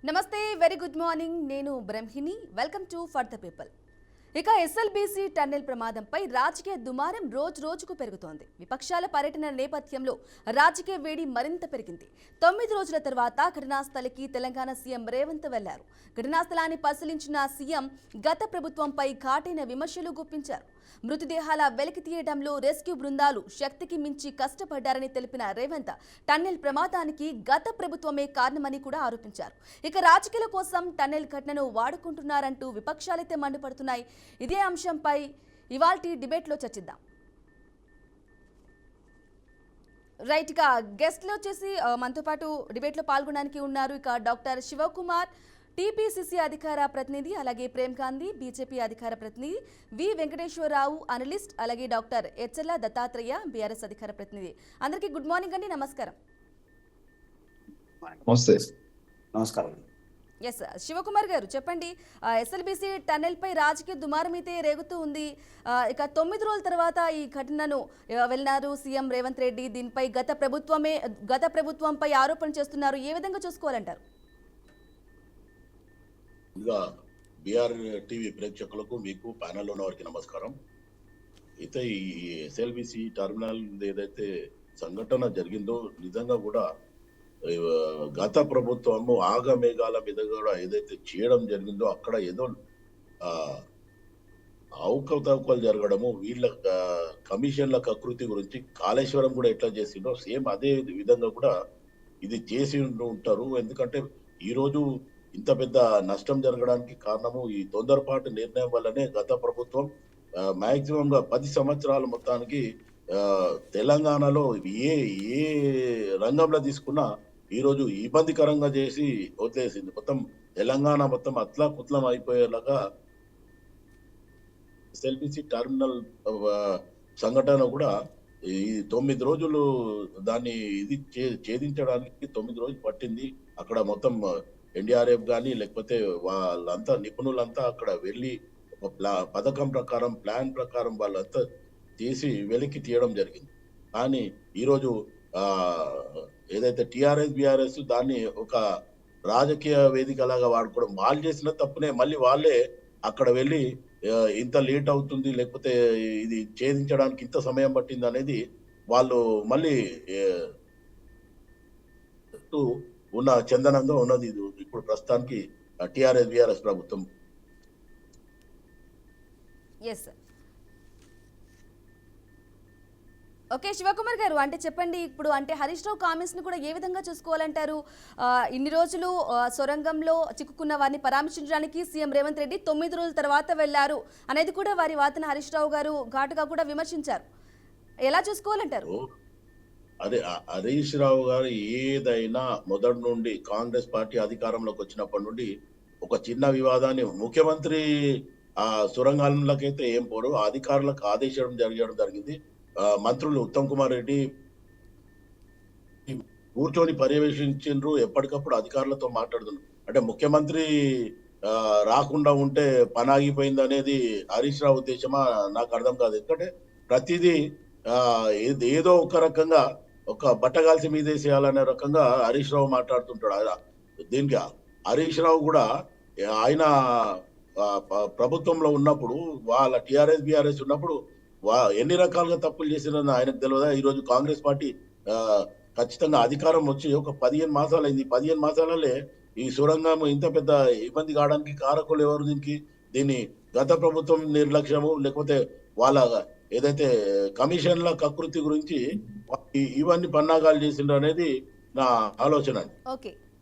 నమస్తే very good morning నేను Brahmini welcome to for the people ఇక ఎస్ఎల్బీసీ టన్నెల్ ప్రమాదంపై రాజకీయ దుమారం రోజుకు పెరుగుతోంది. విపక్షాల పర్యటన నేపథ్యంలో రాజకీయ వేడి మరింత పెరిగింది. 9 రోజుల తర్వాత ఘటనా స్థలికి తెలంగాణ సీఎం రేవంత్ వెళ్లారు. ఘటనా స్థలాన్ని పరిశీలించిన సీఎం గత ప్రభుత్వంపై ఘాటైన విమర్శలు గుప్పించారు. మృతదేహాల వెలికి తీయడంలో రెస్క్యూ బృందాలు శక్తికి మించి కష్టపడ్డారని తెలిపిన రేవంత్ టన్నెల్ ప్రమాదానికి గత ప్రభుత్వమే కారణమని కూడా ఆరోపించారు. ఇక రాజకీయాల కోసం టన్నెల్ ఘటనను వాడుకుంటున్నారంటూ విపక్షాలైతే మండిపడుతున్నాయి. ఇదే అంశంపై ఇవాల్టి డిబేట్లో చర్చిద్దాం. రైట్, ఇక గెస్ట్లు వచ్చేసి మనతో పాటు డిబేట్లో పాల్గొనడానికి ఉన్నారు. ఇక డాక్టర్ శివకుమార్ టీపీసీసీ అధికార ప్రతినిధి, అలాగే ప్రేమ్ గాంధీ బీజేపీ అధికార ప్రతినిధి, వి వెంకటేశ్వరరావు అనలిస్ట్, అలాగే డాక్టర్ ఎచ్చెల్ల దత్తాత్రేయ బీఆర్ఎస్ అధికార ప్రతినిధి. అందరికీ గుడ్ మార్నింగ్ అండి, నమస్కారం. నమస్కారం. ఎస్ శివకుమార్ గారు చెప్పండి, ఎస్ఎల్బీసీ టన్నెల్ పై రాజకీయ దుమారం అయితే రేగుతూ ఉంది. ఇక 9 రోజుల తర్వాత ఈ ఘటనను వెళ్ళినారు సీఎం రేవంత్ రెడ్డి. దీనిపై గత ప్రభుత్వంపై ఆరోపణ చేస్తున్నారు. ఏ విధంగా చూసుకోవాలంటారు? ఇంకా బీఆర్ టీవీ ప్రేక్షకులకు, మీకు ప్యానెల్లో ఉన్న వారికి నమస్కారం. అయితే ఈ ఎస్ఎల్బీసీ టర్మినల్ ఏదైతే సంఘటన జరిగిందో నిజంగా కూడా గత ప్రభుత్వము ఆగమేఘాల మీద కూడా ఏదైతే చేయడం జరిగిందో అక్కడ ఏదో అవకతవకలు జరగడము, వీళ్ళ కమిషన్ల కకృతి గురించి కాళేశ్వరం కూడా ఎట్లా చేసిందో సేమ్ అదే విధంగా కూడా ఇది చేసి ఉంటారు. ఎందుకంటే ఈరోజు ఇంత పెద్ద నష్టం జరగడానికి కారణము ఈ తొందరపాటు నిర్ణయం వల్లనే గత ప్రభుత్వం మాక్సిమం గా 10 సంవత్సరాల మొత్తానికి తెలంగాణలో ఏ ఏ రంగంలో తీసుకున్నా ఈరోజు ఇబ్బందికరంగా చేసి వదిలేసింది. మొత్తం తెలంగాణ మొత్తం అట్లా కుట్లం అయిపోయేలాగా ఎస్ఎల్బీసీ టర్మినల్ సంఘటన కూడా ఈ 9 రోజులు దాన్ని ఇది ఛేదించడానికి 9 రోజులు పట్టింది. అక్కడ మొత్తం ఎన్డీఆర్ఎఫ్ కానీ లేకపోతే వాళ్ళంతా నిపుణులంతా అక్కడ వెళ్ళి ఒక పథకం ప్రకారం, ప్లాన్ ప్రకారం వాళ్ళంతా చేసి వెలికి తీయడం జరిగింది. కానీ ఈరోజు ఏదైతే టీఆర్ఎస్ బీఆర్ఎస్ దాన్ని ఒక రాజకీయ వేదిక లాగా వాడుకోవడం, వాళ్ళు చేసిన తప్పునే మళ్ళీ వాళ్ళే అక్కడ వెళ్ళి ఇంత లేట్ అవుతుంది, లేకపోతే ఇది ఛేదించడానికి ఇంత సమయం పట్టింది అనేది వాళ్ళు మళ్ళీ ఉన్న చందనంగా ఉన్నది ఇప్పుడు ప్రస్తుతానికి టీఆర్ఎస్ బీఆర్ఎస్ ప్రభుత్వం. ఓకే శివకుమార్ గారు, అంటే చెప్పండి, ఇప్పుడు అంటే హరీష్ రావు కామెంట్స్ ని కూడా ఏ విధంగా చూసుకోవాలంటారు? ఇన్ని రోజులు సొరంగంలో చిక్కుకున్న వారిని పరామర్శించడానికి సీఎం రేవంత్ రెడ్డి 9 రోజుల తర్వాత వెళ్లారు అనేది కూడా వారి వాదన హరీష్ రావు గారు ఘాటుగా కూడా విమర్శించారు. ఎలా చూసుకోవాలంటారు? అదే హరీష్ రావు గారు ఏదైనా మొదటి నుండి కాంగ్రెస్ పార్టీ అధికారంలోకి వచ్చినప్పటి నుండి ఒక చిన్న వివాదాన్ని ముఖ్యమంత్రి సొరంగాలకైతే ఏం పోరు, అధికారులకు ఆదేశం జరిగింది. మంత్రులు ఉత్తమ్ కుమార్ రెడ్డి కూర్చొని పర్యవేక్షించారు, ఎప్పటికప్పుడు అధికారులతో మాట్లాడుతున్నారు. అంటే ముఖ్యమంత్రి రాకుండా ఉంటే పని ఆగిపోయింది అనేది హరీష్ రావు ఉద్దేశమా నాకు అర్థం కాదు. ఎందుకంటే ప్రతిదీ ఏదో ఒక రకంగా ఒక బట్టగాల్సి మీదేసేయాలనే రకంగా హరీష్ రావు మాట్లాడుతుంటాడు. దీనికి హరీష్ రావు కూడా ఆయన ప్రభుత్వంలో ఉన్నప్పుడు, వాళ్ళ టీఆర్ఎస్ బీఆర్ఎస్ ఉన్నప్పుడు ఎన్ని రకాలుగా తప్పులు చేసిరని ఆయనకు తెలియదా? ఈరోజు కాంగ్రెస్ పార్టీ ఖచ్చితంగా అధికారం వచ్చి ఒక 15 మాసాలు అయింది. 15 మాసాలనే ఈ సొరంగం ఇంత పెద్ద ఇబ్బంది కావడానికి కారకులు ఎవరు? దీన్ని గత ప్రభుత్వం నిర్లక్ష్యము, లేకపోతే వాళ్ళ ఏదైతే కమిషన్ల కకృతి గురించి ఇవన్నీ పన్నాగాలు చేసిండ్రు అనేది నా ఆలోచన. ఓకే.